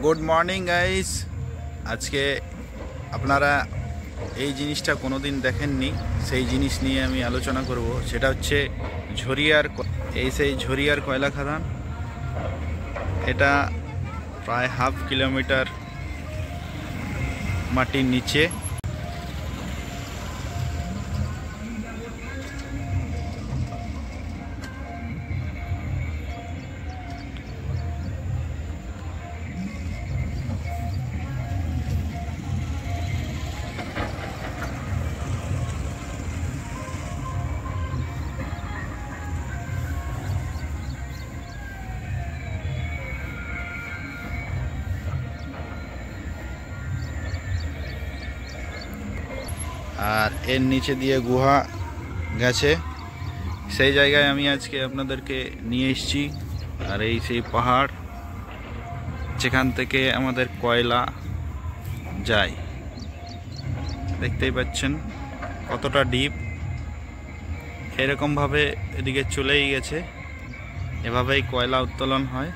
Good morning guys. আজকে আপনারা এই জিনিসটা কোনো দিন দেখেননি, সেই জিনিস নিয়ে আমি আলোচনা করব। সেটা হচ্ছে সেই ঝরিয়ার কয়লা খাদান। এটা প্রায় হাফ কিলোমিটার মাটির নিচে। আর এর নিচে দিয়ে গুহা গেছে, সেই জায়গায় আমি আজকে আপনাদেরকে নিয়ে এসেছি। আর এই সেই পাহাড় যেখান থেকে আমাদের কয়লা যায়, দেখতেই পাচ্ছেন কতটা ডিপ। এরকমভাবে এদিকে চলেই গেছে, এভাবেই কয়লা উত্তোলন হয়।